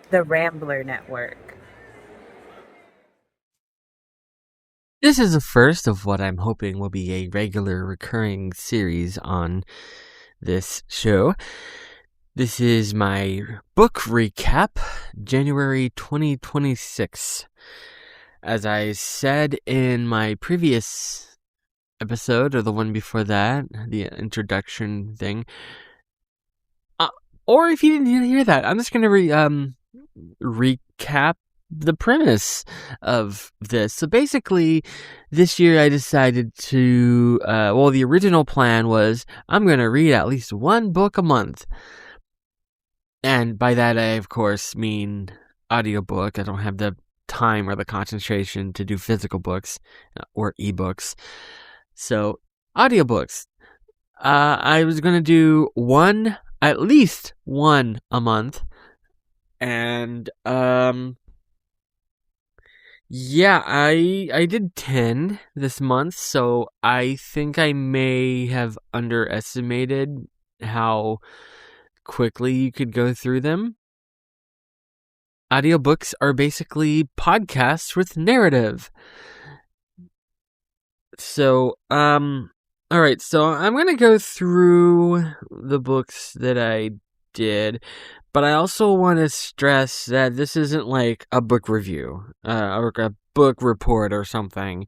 the Rambler Network. This is the first of what I'm hoping will be a regular recurring series on this show. This is my book recap, January 2026. As I said in my previous episode, or the one before that, the introduction thing, or if you didn't hear that, I'm just going to recap the premise of this. So basically, this year I decided to, the original plan was I'm going to read at least one book a month. And by that, I, of course, mean audiobook. I don't have the time or the concentration to do physical books or ebooks. So, audiobooks. I was going to do at least one a month. And, I did 10 this month, so I think I may have underestimated how quickly you could go through them. Audiobooks are basically podcasts with narrative. So, alright, so I'm gonna go through the books that I did, but I also want to stress that this isn't like a book review, or a book report or something.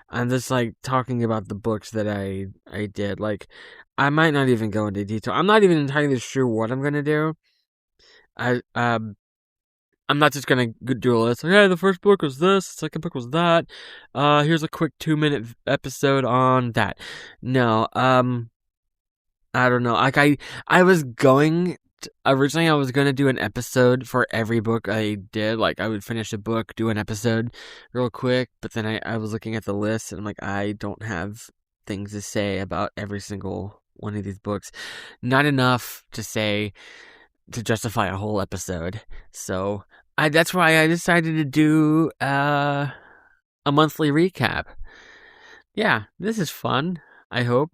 I'm just like talking about the books that I did. Like, I might not even go into detail. I'm not even entirely sure what I'm gonna do. I'm not just gonna do a list. Okay, the first book was this, the second book was that. Here's a quick 2-minute episode on that. No, I don't know. Like I was going originally I was gonna do an episode for every book I did. Like I would finish a book, do an episode real quick, but then I was looking at the list and I'm like, I don't have things to say about every single one of these books. Not enough to justify a whole episode. So that's why I decided to do a monthly recap. Yeah, this is fun. I hope.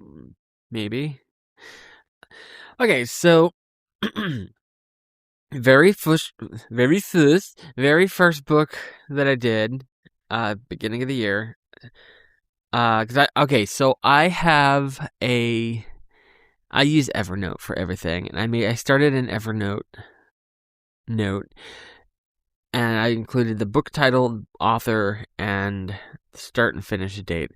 Maybe. Okay, so very first book that I did, beginning of the year. So I use Evernote for everything, and I started an Evernote note, and I included the book title, author, and start and finish date.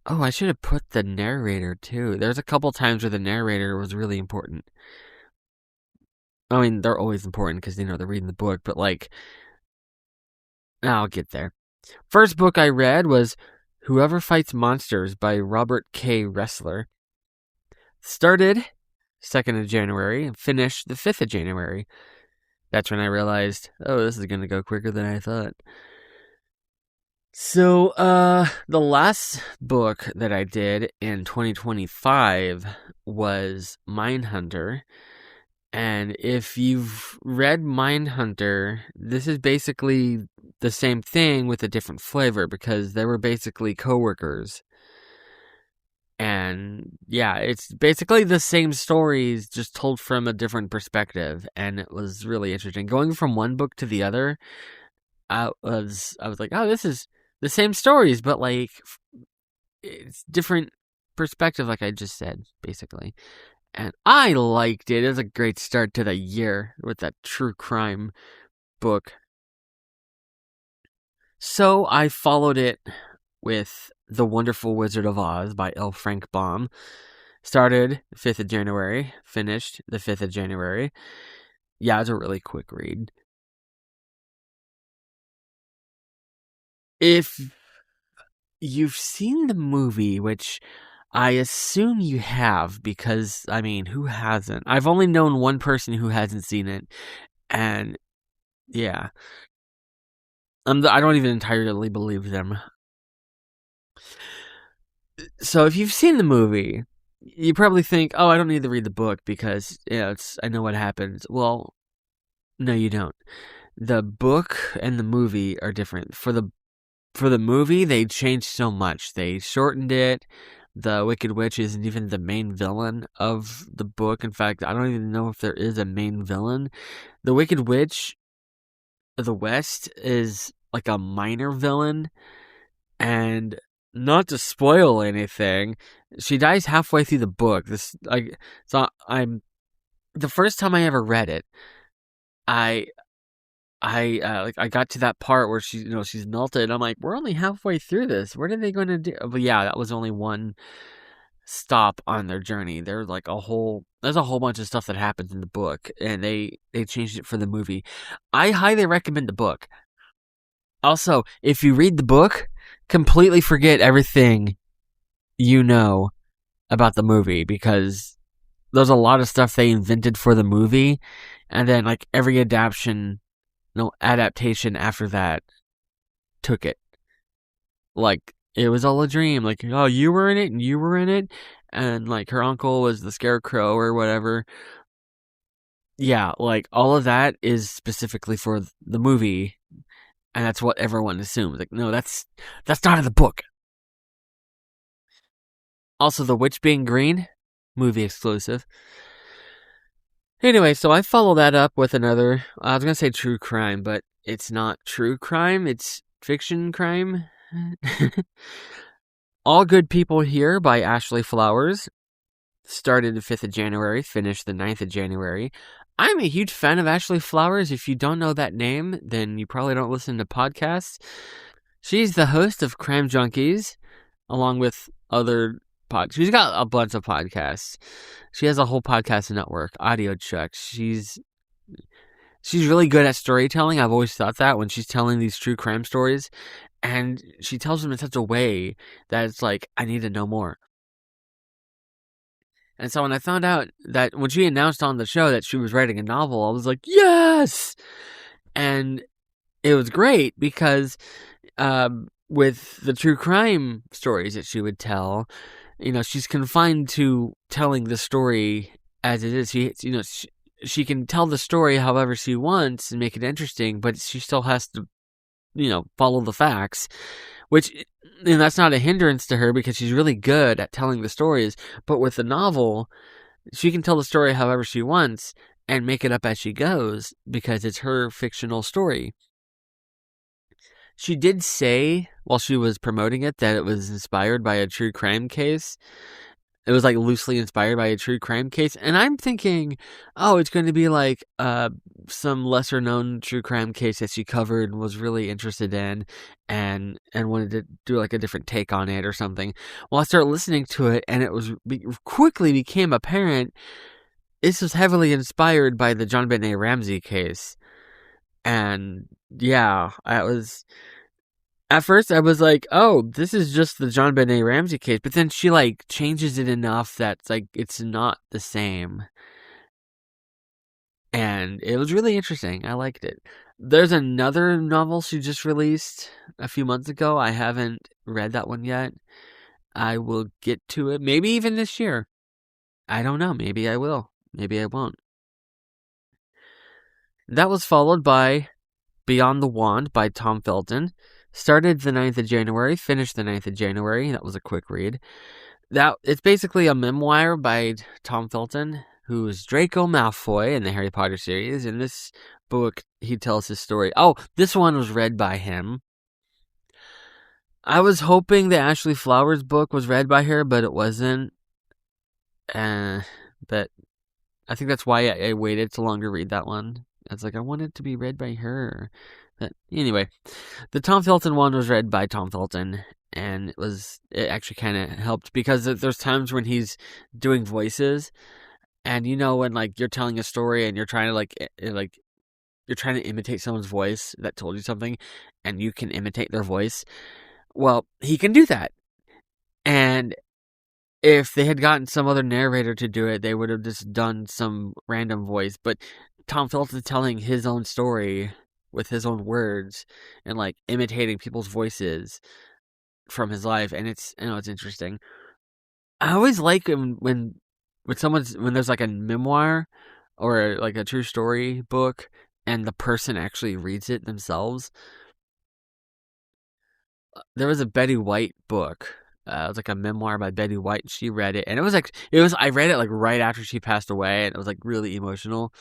Oh, I should have put the narrator too. There's a couple times where the narrator was really important. I mean, they're always important because they're reading the book, but like, I'll get there. First book I read was Whoever Fights Monsters by Robert K. Ressler. Started 2nd of January and finished the 5th of January. That's when I realized, oh, this is going to go quicker than I thought. So, the last book that I did in 2025 was Mindhunter. And if you've read Mindhunter, this is basically the same thing with a different flavor because they were basically coworkers. And yeah, it's basically the same stories just told from a different perspective, and it was really interesting. Going from one book to the other, I was like, oh, this is the same stories, but like it's different perspective, like I just said, basically. And I liked it. It was a great start to the year with that true crime book. So I followed it with The Wonderful Wizard of Oz by L. Frank Baum. Started 5th of January, finished the 5th of January. Yeah, it was a really quick read. If you've seen the movie, which I assume you have, because, I mean, who hasn't? I've only known one person who hasn't seen it, and yeah. I don't even entirely believe them. So if you've seen the movie, you probably think, oh, I don't need to read the book because I know what happens. Well, no, you don't. The book and the movie are different. For the movie, they changed so much. They shortened it. The Wicked Witch isn't even the main villain of the book. In fact, I don't even know if there is a main villain. The Wicked Witch the West is like a minor villain, and not to spoil anything, she dies halfway through the book. I'm the first time I ever read it, I I got to that part where she's melted. I'm like, we're only halfway through this. What are they going to do? But yeah, that was only one stop on their journey. There's a whole bunch of stuff that happens in the book, and they changed it for the movie. I highly recommend the book. Also, if you read the book, completely forget everything you know about the movie, because there's a lot of stuff they invented for the movie, and then like every adaptation after that took it. Like, it was all a dream. Like, oh, you were in it and you were in it, and like her uncle was the Scarecrow or whatever. Yeah, like all of that is specifically for the movie, and that's what everyone assumes. Like, no, that's not in the book. Also, The Witch Being Green, movie exclusive. Anyway, so I follow that up with another, I was going to say true crime, but it's not true crime, it's fiction crime. All Good People Here by Ashley Flowers. Started the 5th of January, finished the 9th of January. I'm a huge fan of Ashley Flowers. If you don't know that name, then you probably don't listen to podcasts. She's the host of Crime Junkies, along with other she's got a bunch of podcasts. She has a whole podcast network, Audio Chuck. She's really good at storytelling. I've always thought that when she's telling these true crime stories, and she tells them in such a way that it's like, I need to know more. And so when I found out that when she announced on the show that she was writing a novel, I was like, yes! And it was great because with the true crime stories that she would tell, she's confined to telling the story as it is. She can tell the story however she wants and make it interesting, but she still has to, follow the facts, and that's not a hindrance to her because she's really good at telling the stories. But with the novel, she can tell the story however she wants and make it up as she goes because it's her fictional story. She did say while she was promoting it that it was inspired by a true crime case. It was like loosely inspired by a true crime case. And I'm thinking, oh, it's going to be like some lesser known true crime case that she covered and was really interested in and wanted to do like a different take on it or something. Well, I started listening to it, and quickly became apparent this was heavily inspired by the JonBenét Ramsey case. And yeah, at first I was like, oh, this is just the JonBenét Ramsey case, but then she like changes it enough that it's not the same. And it was really interesting. I liked it. There's another novel she just released a few months ago. I haven't read that one yet. I will get to it, maybe even this year. I don't know. Maybe I will. Maybe I won't. That was followed by Beyond the Wand by Tom Felton. Started the 9th of January, finished the 9th of January. That was a quick read. It's basically a memoir by Tom Felton, who is Draco Malfoy in the Harry Potter series. In this book, he tells his story. Oh, this one was read by him. I was hoping the Ashley Flowers book was read by her, but it wasn't. But I think that's why I waited so long to read that one. I was like, I want it to be read by her. But anyway, the Tom Felton one was read by Tom Felton, and it actually kind of helped because there's times when he's doing voices, and when like you're telling a story and you're trying to you're trying to imitate someone's voice that told you something, and you can imitate their voice. Well, he can do that, and if they had gotten some other narrator to do it, they would have just done some random voice. But Tom Felton telling his own story with his own words and like imitating people's voices from his life, and it's interesting. I always like when there's like a memoir or like a true story book and the person actually reads it themselves. There was a Betty White book. It was like a memoir by Betty White, and she read it, and I read it like right after she passed away, and it was like really emotional.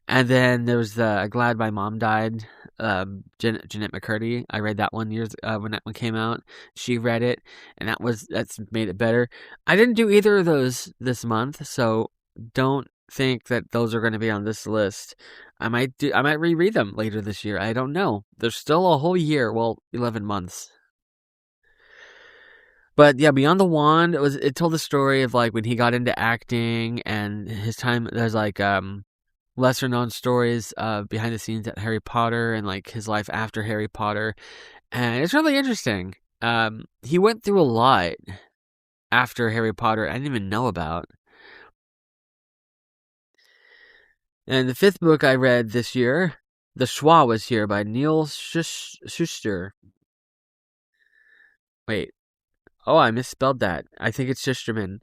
And then there was Glad My Mom Died Jeanette McCurdy. I read that one years when that one came out. She read it, and that's made it better. I didn't do either of those this month, so don't think that those are going to be on this list. I might reread them later this year. I don't know. There's still a whole year, well, 11 months. But yeah, Beyond the Wand, it told the story of like when he got into acting and his time. There's like lesser known stories behind the scenes at Harry Potter and like his life after Harry Potter, and it's really interesting. He went through a lot after Harry Potter I didn't even know about. And the fifth book I read this year, The Schwa Was Here by Neil Schuster. Wait. Oh, I misspelled that. I think it's Schusterman.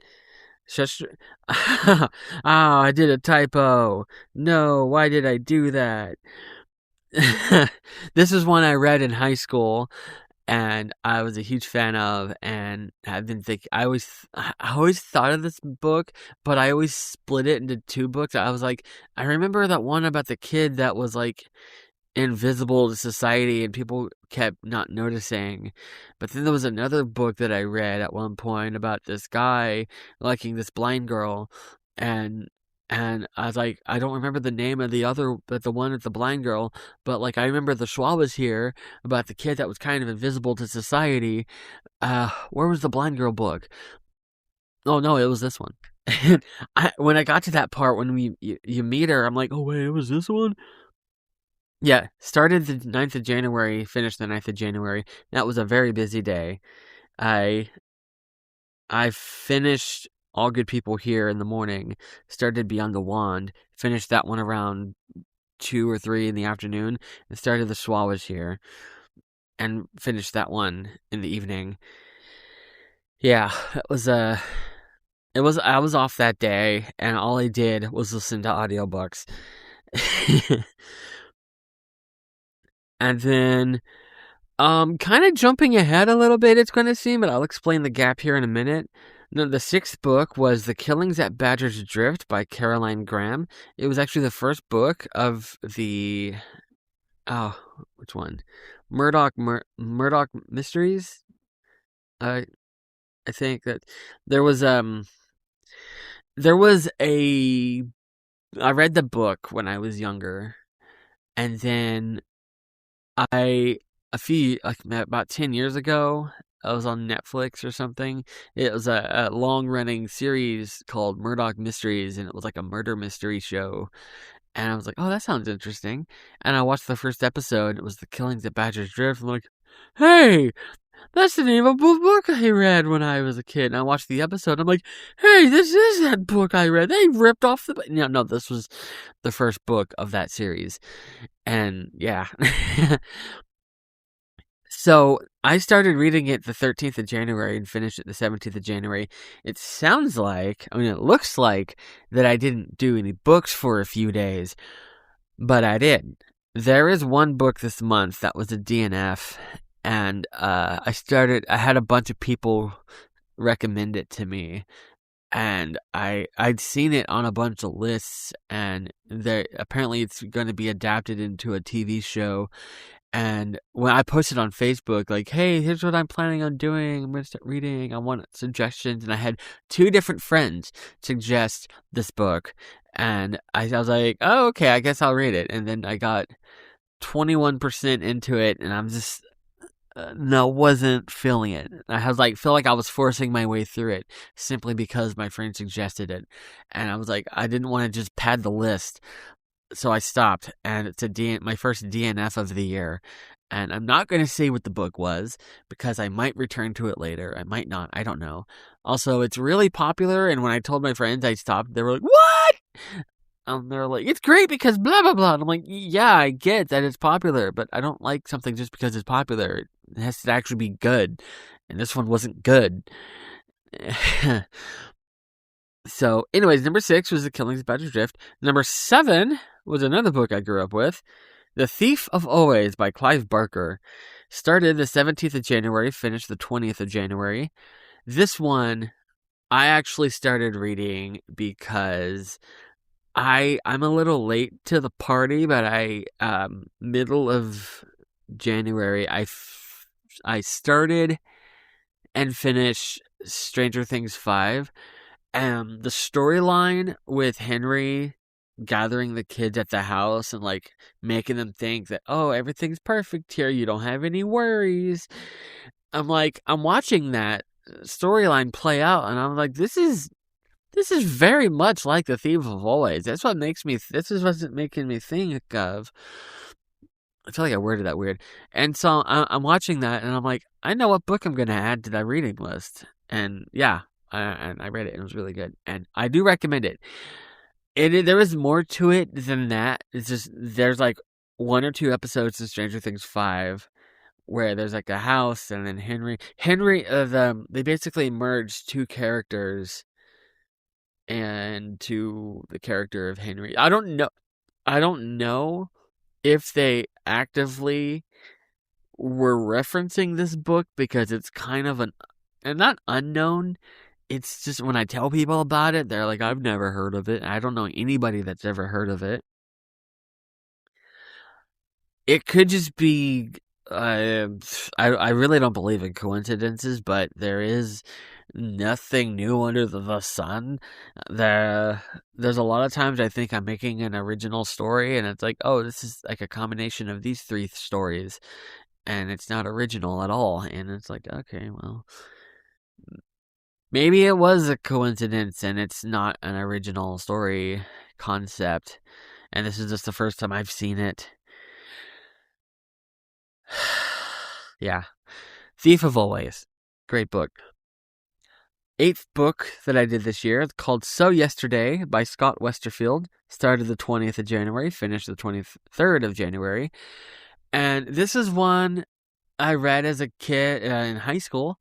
Schuster. Oh, I did a typo. No, why did I do that? This is one I read in high school, and I was a huge fan of, and I've been thinking. I always thought of this book, but I always split it into two books. I was like, I remember that one about the kid that was like invisible to society and people kept not noticing. But then there was another book that I read at one point about this guy liking this blind girl, and I was like, I don't remember the name of the one with the blind girl, but like I remember The Schwa Was Here about the kid that was kind of invisible to society. Where was the blind girl book? Oh no, it was this one. When I got to that part when you meet her, I'm like, oh wait, it was this one. Yeah, started the 9th of January, finished the 9th of January. That was a very busy day. I finished All Good People Here in the morning, started Beyond the Wand, finished that one around 2 or 3 in the afternoon, and started The Schwa Was Here, and finished that one in the evening. Yeah, I was off that day, and all I did was listen to audiobooks. And then kind of jumping ahead a little bit, it's going to seem, but I'll explain the gap here in a minute. No, the sixth book was The Killings at Badger's Drift by Caroline Graham. It was actually the first book of the... Oh, which one? Murdoch Mysteries? I think that there was a... I read the book when I was younger, and then about 10 years ago, I was on Netflix or something. It was a long running series called Murdoch Mysteries, and it was like a murder mystery show. And I was like, oh, that sounds interesting. And I watched the first episode. It was The Killings at Badger's Drift. I'm like, hey, that's the name of a book I read when I was a kid. And I watched the episode. I'm like, hey, this is that book I read. They ripped off the... No, this was the first book of that series. And yeah. So I started reading it the 13th of January and finished it the 17th of January. It looks like that I didn't do any books for a few days, but I did. There is one book this month that was a DNF, and I had a bunch of people recommend it to me, and I'd seen it on a bunch of lists, and apparently it's going to be adapted into a TV show. And when I posted on Facebook, like, hey, here's what I'm planning on doing. I'm going to start reading. I want suggestions. And I had 2 different friends suggest this book. And I was like, oh, okay, I guess I'll read it. And then I got 21% into it. And I'm just, wasn't feeling it. I was like, feel like I was forcing my way through it simply because my friend suggested it. And I was like, I didn't want to just pad the list. So I stopped, and it's my first DNF of the year. And I'm not going to say what the book was, because I might return to it later. I might not. I don't know. Also, it's really popular, and when I told my friends I stopped, they were like, what? They're like, it's great because blah, blah, blah. And I'm like, yeah, I get that it's popular, but I don't like something just because it's popular. It has to actually be good. And this one wasn't good. So, anyways, number 6 was The Killings of Badger's Drift. Number 7 was another book I grew up with, The Thief of Always by Clive Barker. Started the 17th of January, finished the 20th of January. This one, I actually started reading because I'm a little late to the party, but I middle of January I started and finished Stranger Things 5. The storyline with Henry gathering the kids at the house and like making them think that, oh, everything's perfect here, you don't have any worries. I'm watching that storyline play out, and I'm like, this is very much like The Thief of Always. This is what's making me think of. I feel like I worded that weird. And so I'm watching that, and I'm like, I know what book I'm going to add to that reading list. And yeah, and I read it, and it was really good. And I do recommend it. There is more to it than that. It's just, there's like one or two episodes in Stranger Things 5 where there's like a house, and then they basically merged two characters and to the character of Henry. I don't know if they actively were referencing this book because it's kind of and not unknown. It's just when I tell people about it, they're like, I've never heard of it. I don't know anybody that's ever heard of it. It could just be, I really don't believe in coincidences, but there is nothing new under the sun. There's a lot of times I think I'm making an original story, and it's like, oh, this is like a combination of these three stories, and it's not original at all. And it's like, okay, well, maybe it was a coincidence, and it's not an original story concept, and this is just the first time I've seen it. Yeah. Thief of Always. Great book. 8th book that I did this year, called So Yesterday by Scott Westerfield. Started the 20th of January, finished the 23rd of January. And this is one I read as a kid in high school.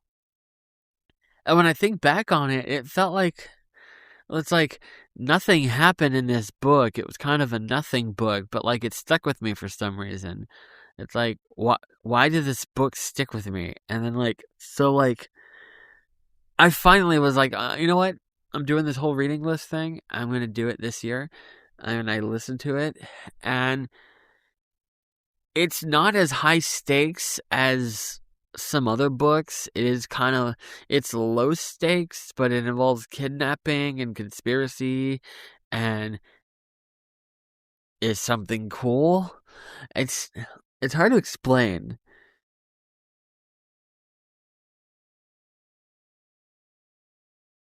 And when I think back on it, it felt like it's like nothing happened in this book. It was kind of a nothing book, but like it stuck with me for some reason. It's like, why did this book stick with me? And then I finally was like, you know what? I'm doing this whole reading list thing. I'm going to do it this year. And I listened to it, and it's not as high stakes as some other books. It's low stakes, but it involves kidnapping and conspiracy and is something cool. It's it's hard to explain.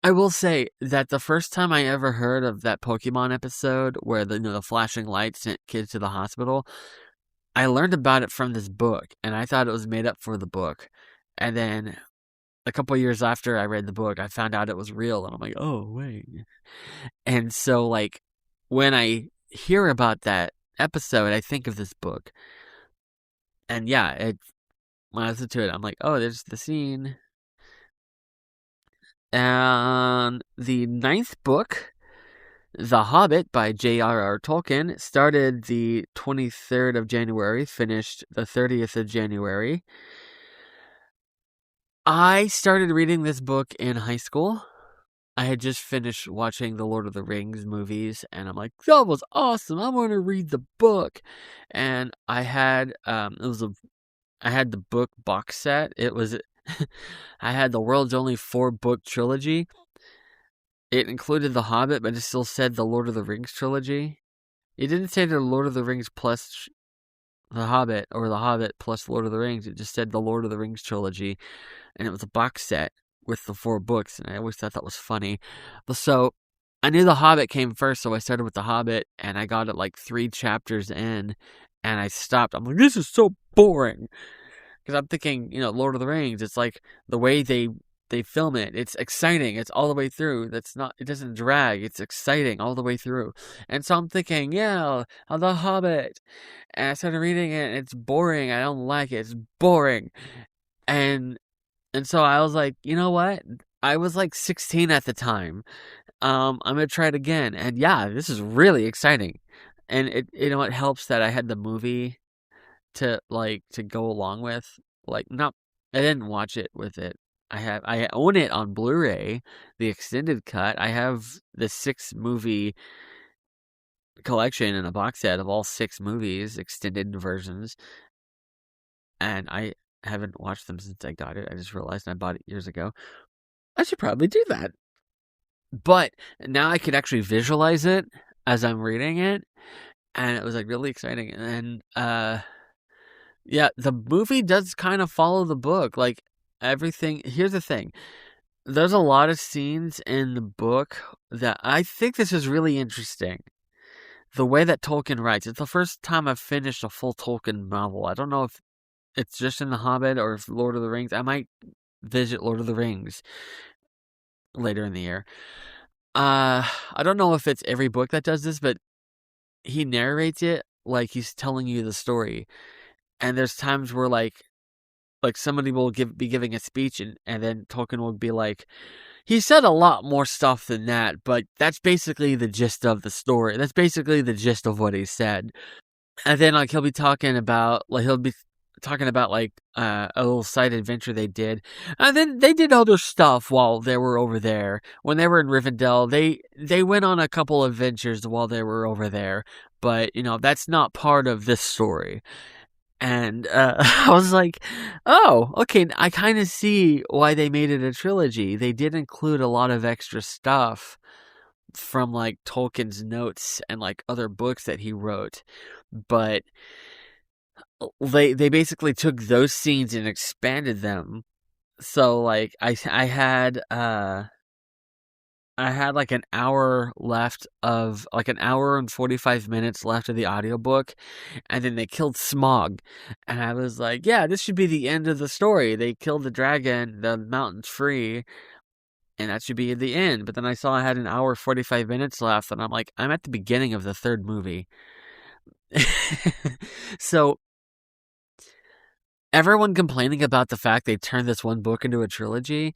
I will say that the first time I ever heard of that Pokemon episode where the flashing lights sent kids to the hospital, I learned about it from this book, and I thought it was made up for the book. And then a couple years after I read the book, I found out it was real, and I'm like, oh wait. And so when I hear about that episode, I think of this book, and yeah, when I listen to it, I'm like, oh, there's the scene. And the 9th book, The Hobbit by J.R.R. Tolkien, started the 23rd of January, finished the 30th of January. I started reading this book in high school. I had just finished watching the Lord of the Rings movies, and I'm like, that was awesome. I want to read the book. And I had I had the book box set. It was I had the world's only 4-book trilogy. It included The Hobbit, but it still said the Lord of the Rings trilogy. It didn't say the Lord of the Rings plus The Hobbit or The Hobbit plus Lord of the Rings. It just said the Lord of the Rings trilogy, and it was a box set with the 4 books, and I always thought that was funny. So I knew The Hobbit came first, so I started with The Hobbit, and I got it like 3 chapters in, and I stopped. I'm like, this is so boring. Because I'm thinking, Lord of the Rings, it's like the way they film it. It's exciting. It's all the way through. It doesn't drag. It's exciting all the way through. And so I'm thinking, yeah, The Hobbit. And I started reading it, and it's boring. I don't like it. It's boring. And so I was like, you know what? I was like 16 at the time. I'm gonna try it again. And yeah, this is really exciting. And it helps that I had the movie to go along with. Not, I didn't watch it with it. I own it on Blu-ray, the extended cut. I have the 6 movie collection and a box set of all 6 movies, extended versions, and I haven't watched them since I got it. I just realized I bought it years ago. I should probably do that. But now I could actually visualize it as I'm reading it, and it was like really exciting. And yeah, the movie does kind of follow the book. Like everything. Here's the thing. There's a lot of scenes in the book that I think this is really interesting. The way that Tolkien writes. It's the first time I've finished a full Tolkien novel. I don't know if it's just in The Hobbit or if Lord of the Rings. I might visit Lord of the Rings later in the year. I don't know if it's every book that does this, but he narrates it like he's telling you the story. And there's times where like somebody will be giving a speech and then Tolkien will be like, he said a lot more stuff than that, but that's basically the gist of the story. That's basically the gist of what he said. And then like he'll be talking about like a little side adventure they did. And then they did other stuff while they were over there. When they were in Rivendell, they went on a couple adventures while they were over there. But, that's not part of this story. And I was like, oh, okay, I kind of see why they made it a trilogy. They did include a lot of extra stuff from like Tolkien's notes and like other books that he wrote. But they basically took those scenes and expanded them. So like I had like an hour left of like an hour and 45 minutes left of the audiobook, and then they killed Smaug, and I was like, yeah, this should be the end of the story. They killed the dragon, the mountain's free, and that should be the end. But then I saw I had an hour 45 minutes left, and I'm like, I'm at the beginning of the 3rd movie. So everyone complaining about the fact they turned this one book into a trilogy,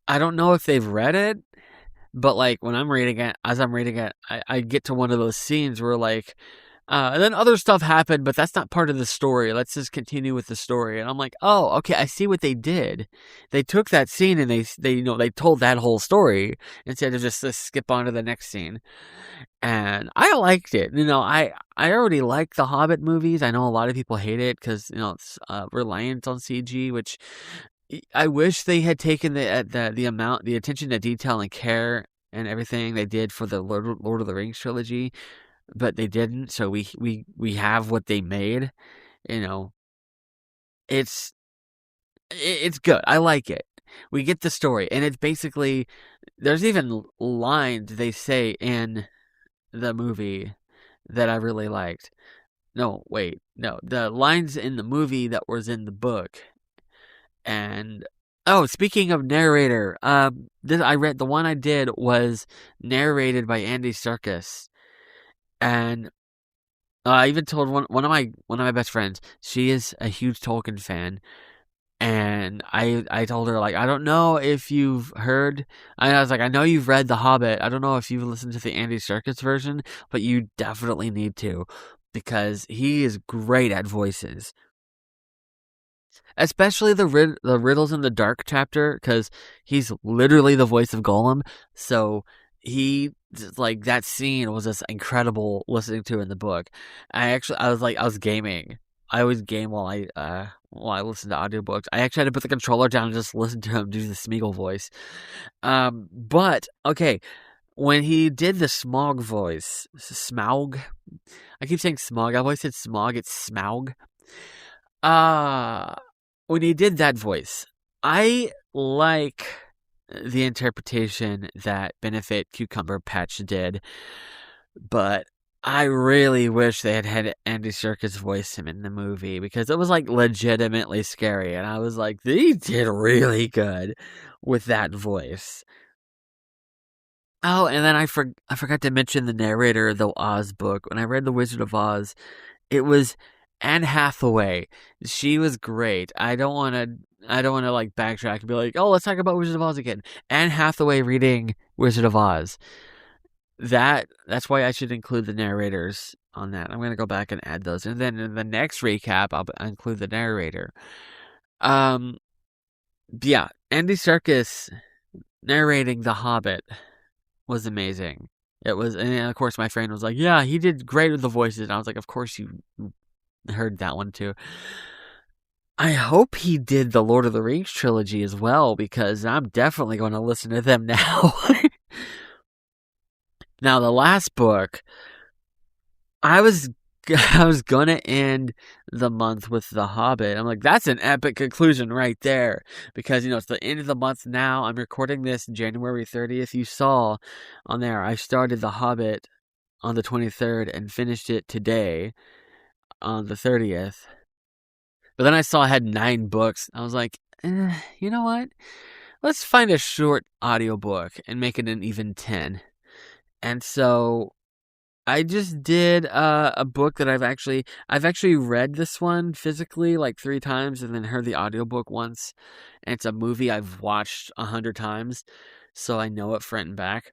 I don't know if they've read it, but like when I'm reading it, I get to one of those scenes where like, and then other stuff happened, but that's not part of the story. Let's just continue with the story. And I'm like, oh, okay, I see what they did. They took that scene and they told that whole story instead of just skip on to the next scene. And I liked it. I already like the Hobbit movies. I know a lot of people hate it because it's reliant on CG, which I wish they had taken the attention to detail and care and everything they did for the Lord of the Rings trilogy, but they didn't. So we have what they made. It's good. I like it. We get the story, and it's basically there's even lines they say in the movie that I really liked. No, wait, no, the lines in the movie that was in the book. And speaking of narrator, I read the one I did was narrated by Andy Serkis, and I even told one of my best friends. She is a huge Tolkien fan, and I told her like, I don't know if you've heard. I was like, I know you've read The Hobbit. I don't know if you've listened to the Andy Serkis version, but you definitely need to because he is great at voices. Especially the Riddles in the Dark chapter, because he's literally the voice of Gollum. So he like that scene was just incredible listening to in the book. I was gaming. I always game while I listen to audiobooks. I actually had to put the controller down and just listen to him do the Smeagol voice. But okay, when he did the Smaug voice, Smaug. I keep saying Smog. I've always said Smog. It's Smaug. When he did that voice, I like the interpretation that Benefit Cumberbatch did, but I really wish they had Andy Serkis voice him in the movie because it was like legitimately scary, and I was like, they did really good with that voice. Oh, and then I forgot to mention the narrator of the Oz book. When I read The Wizard of Oz, it was Anne Hathaway. She was great. I don't want to like backtrack and be like, "Oh, let's talk about Wizard of Oz again." Anne Hathaway reading Wizard of Oz. That's why I should include the narrators on that. I'm going to go back and add those. And then in the next recap, I'll include the narrator. Yeah, Andy Serkis narrating The Hobbit was amazing. It was, and of course my friend was like, yeah, he did great with the voices. And I was like, of course you heard that one too. I hope he did the Lord of the Rings trilogy as well, because I'm definitely going to listen to them now. Now, the last book, I was gonna end the month with The Hobbit. I'm like, that's an epic conclusion right there, because it's the end of the month now. I'm recording this January 30th. You saw on there, I started The Hobbit on the 23rd and finished it today on the 30th. But then I saw I had 9 books. I was like, you know what? Let's find a short audiobook and make it an even 10. And so I just did a book that I've actually read this one physically like 3 times and then heard the audiobook once. And it's a movie I've watched 100 times, so I know it front and back.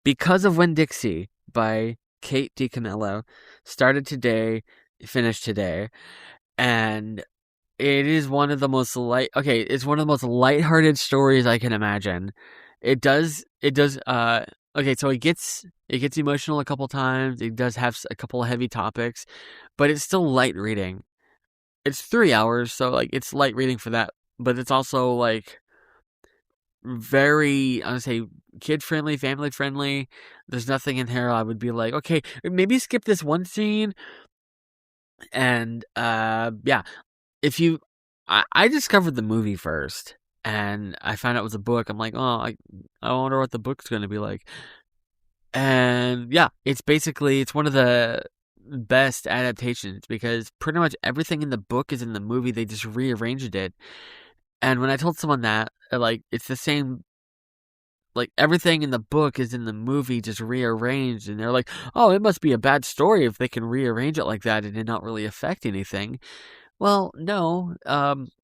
Because of Winn-Dixie by Kate DiCamillo, started today, finished today, and it is one of the most it's one of the most lighthearted stories I can imagine. It does okay, so it gets emotional a couple times. It does have a couple of heavy topics, but it's still light reading. It's 3 hours, so like it's light reading for that, but it's also like very, I would say, kid friendly, family friendly. There's nothing in here I would be like, okay, maybe skip this one scene. And yeah, if you, I discovered the movie first, and I found out it was a book. I'm like, oh, I wonder what the book's going to be like. And yeah, it's one of the best adaptations, because pretty much everything in the book is in the movie. They just rearranged it. And when I told someone that, like, it's the same, like, everything in the book is in the movie, just rearranged, and they're like, oh, it must be a bad story if they can rearrange it like that and it not really affect anything. Well, no,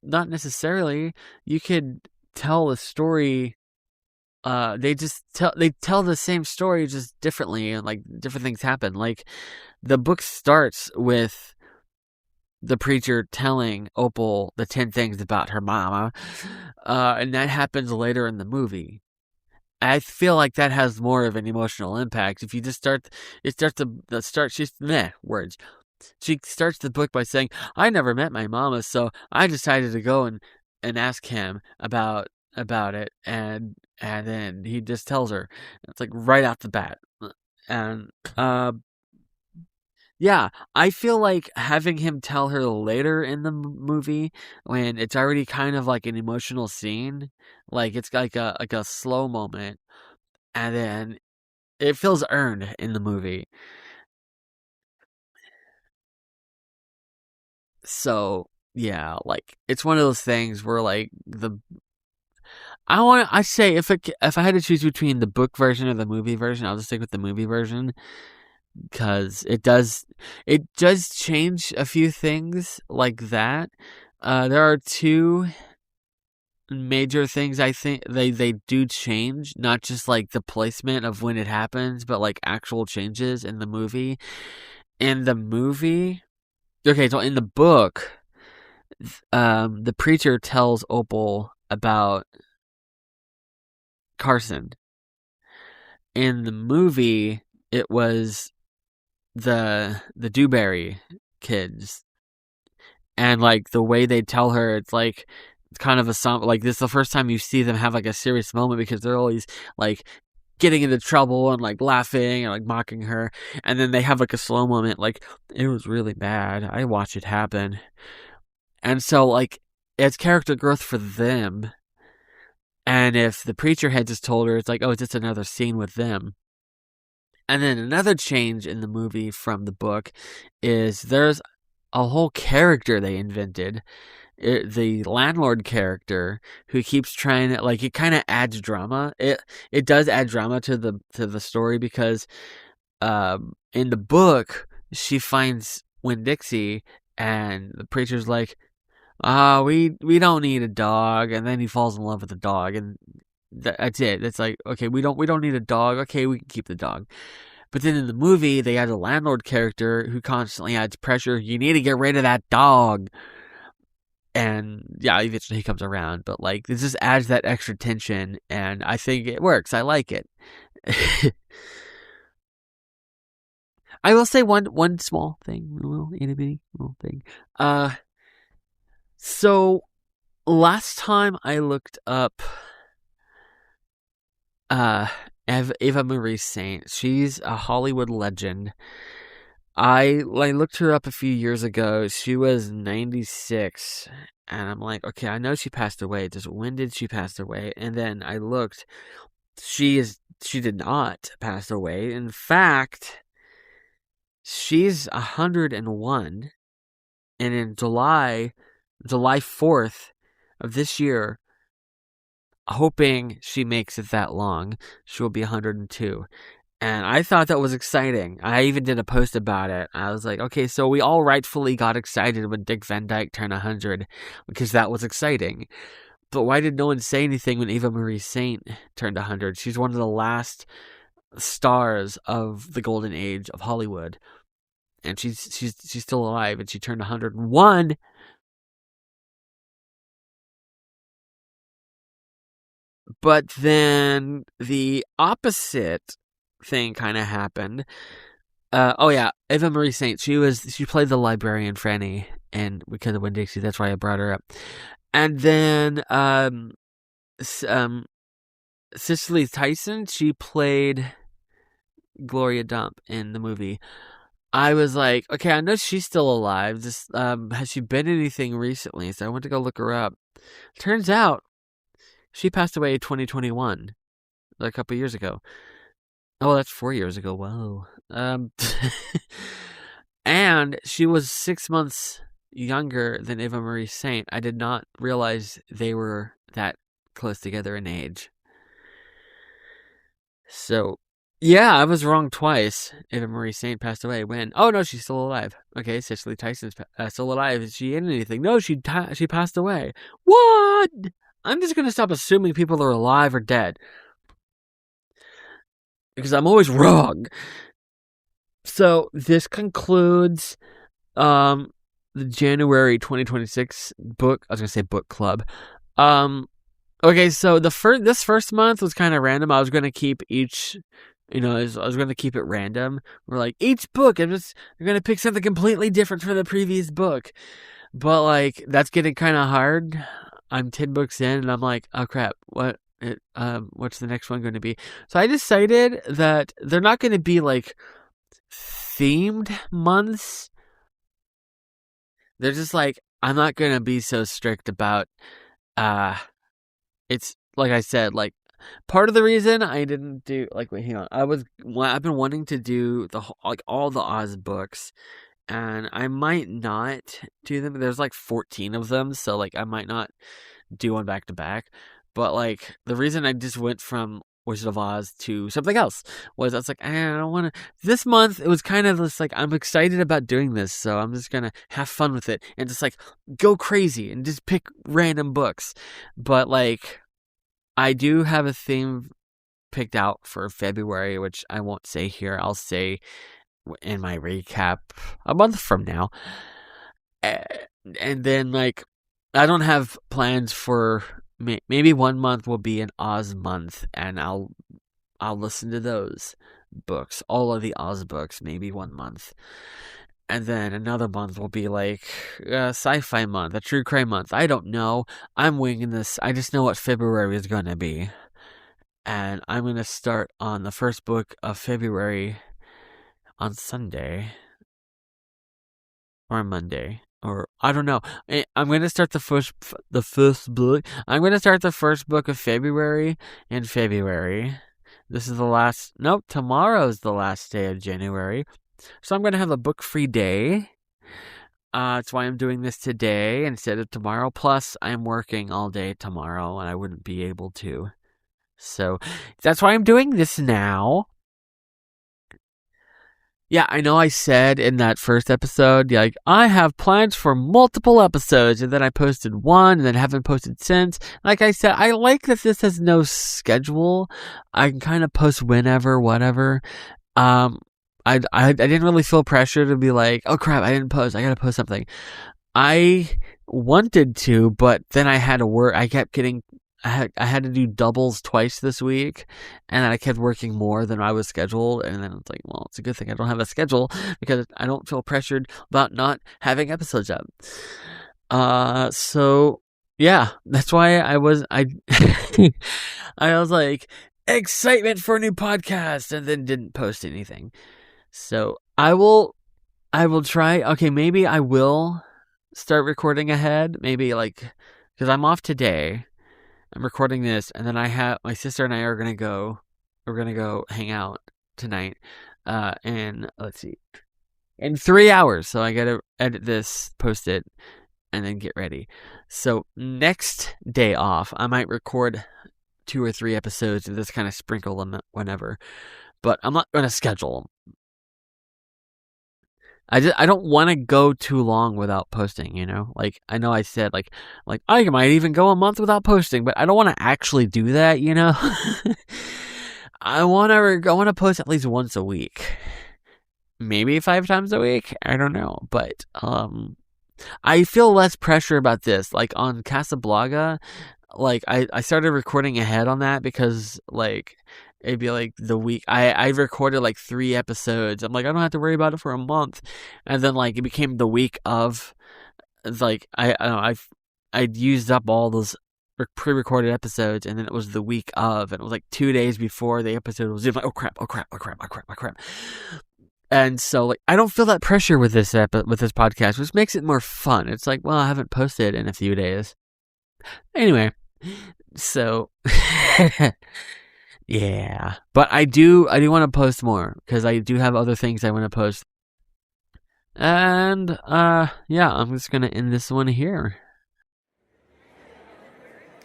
not necessarily. You could tell a story. They tell the same story just differently, and like different things happen. Like the book starts with the preacher telling Opal the 10 things about her mama, and that happens later in the movie. I feel like that has more of an emotional impact. If you just words. She starts the book by saying, I never met my mama, so I decided to go and ask him about it, and then he just tells her. It's like right out the bat. And yeah, I feel like having him tell her later in the movie, when it's already kind of like an emotional scene, like it's like a slow moment, and then it feels earned in the movie. So yeah, like it's one of those things where like I say if I had to choose between the book version or the movie version, I'll just stick with the movie version, because it does change a few things like that. There are 2 major things I think they do change, not just like the placement of when it happens, but like actual changes in the movie. In the movie, okay, so in the book, the preacher tells Opal about Carson. In the movie, it was the Dewberry kids, and like the way they tell her, it's like it's kind of a song. Like this is the first time you see them have like a serious moment, because they're always like getting into trouble and like laughing and like mocking her, and then they have like a slow moment, like it was really bad. I watched it happen, and so like it's character growth for them. And if the preacher had just told her, it's like, oh, it's just another scene with them. And then another change in the movie from the book is there's a whole character they invented. The landlord character, who keeps trying to, like, it kind of adds drama. It does add drama to the story, because in the book she finds Winn-Dixie, and the preacher's like, we don't need a dog, and then he falls in love with the dog, and that's it. It's like, okay, we don't need a dog. Okay, we can keep the dog. But then in the movie, they add a landlord character who constantly adds pressure. You need to get rid of that dog. And yeah, eventually he comes around. But like, this just adds that extra tension, and I think it works. I like it. I will say one small thing, a little itty bitty little thing. So last time I looked up Eva Marie Saint, she's a Hollywood legend. I looked her up a few years ago. She was 96, and I'm like, okay, I know she passed away. Just when did she pass away? And then I looked. She did not pass away. In fact, she's 101, and in July 4th of this year, hoping she makes it that long, she'll be 102. And I thought that was exciting. I even did a post about it. I was like, okay, so we all rightfully got excited when Dick Van Dyke turned 100 because that was exciting. But why did no one say anything when Eva Marie Saint turned 100? She's one of the last stars of the golden age of Hollywood. And she's still alive, and she turned 101. But then the opposite thing kind of happened. Eva Marie Saint. She played the librarian Franny, and because of Winn-Dixie, that's why I brought her up. And then Cicely Tyson, she played Gloria Dump in the movie. I was like, okay, I know she's still alive. Just has she been anything recently? So I went to go look her up. Turns out she passed away in 2021, a couple years ago. Oh, that's 4 years ago. Whoa. And she was 6 months younger than Eva Marie Saint. I did not realize they were that close together in age. So, yeah, I was wrong twice. Eva Marie Saint passed away when... Oh, no, she's still alive. Okay, Cicely Tyson's still alive. Is she in anything? No, she passed away. What? I'm just going to stop assuming people are alive or dead, because I'm always wrong. So this concludes the January 2026 book. I was gonna say book club. Okay, so this first month was kind of random. I was gonna keep each, I was gonna keep it random. We're like each book, I'm gonna pick something completely different from the previous book. But like that's getting kind of hard. I'm 10 books in, and I'm like, oh crap, what's the next one going to be? So I decided that they're not going to be like themed months. They're just like, I'm not going to be so strict about it's like I said, like part of the reason I didn't do I've been wanting to do all the Oz books, and I might not do them. There's like 14 of them, so like I might not do one back to back. But like the reason I just went from Wizard of Oz to something else was I was like, I don't want to. This month it was kind of just like I'm excited about doing this, so I'm just gonna have fun with it and just like go crazy and just pick random books. But like I do have a theme picked out for February, which I won't say here. I'll say in my recap a month from now. And then like I don't have plans for maybe 1 month will be an Oz month, and I'll listen to those books, all of the Oz books, maybe 1 month. And then another month will be like a sci-fi month, a true crime month. I don't know. I'm winging this. I just know what February is going to be. And I'm going to start on the first book of February on Sunday or Monday, or I don't know. I'm going to start the first book. I'm going to start the first book of February in February. This is the last. Nope, tomorrow's the last day of January. So I'm going to have a book-free day. That's why I'm doing this today instead of tomorrow. Plus, I'm working all day tomorrow, and I wouldn't be able to. So that's why I'm doing this now. Yeah, I know I said in that first episode, like, I have plans for multiple episodes, and then I posted one, and then haven't posted since. Like I said, I like that this has no schedule. I can kind of post whenever, whatever. I didn't really feel pressure to be like, oh crap, I didn't post. I gotta post something. I wanted to, but then I had to work. I kept getting I had to do doubles twice this week, and I kept working more than I was scheduled. And then it's like, well, it's a good thing I don't have a schedule because I don't feel pressured about not having episodes up. So yeah, that's why I was like excitement for a new podcast, and then didn't post anything. So I will try. Okay, maybe I will start recording ahead. Maybe like because I'm off today. I'm recording this, and then I have my sister and I are gonna go. We're gonna go hang out tonight. And let's see, in 3 hours. So I gotta edit this, post it, and then get ready. So next day off, I might record 2 or 3 episodes and just kind of sprinkle them whenever. But I'm not gonna schedule them. I don't want to go too long without posting, you know? Like, I know I said, like I might even go a month without posting, but I don't want to actually do that, you know? I want to post at least once a week. Maybe 5 times a week? I don't know. But, I feel less pressure about this. Like, on Casablanca, like, I started recording ahead on that because, like, it'd be like the week I recorded like 3 episodes. I'm like, I don't have to worry about it for a month. And then like it became the week of, like I don't know, I'd used up all those pre-recorded episodes, and then it was the week of, and it was like 2 days before the episode was due. I'm like, oh crap. And so like I don't feel that pressure with this podcast, which makes it more fun. It's like, well, I haven't posted in a few days. Anyway, so yeah, but I do want to post more because I do have other things I want to post. And yeah, I'm just gonna end this one here.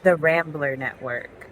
The Rambler Network.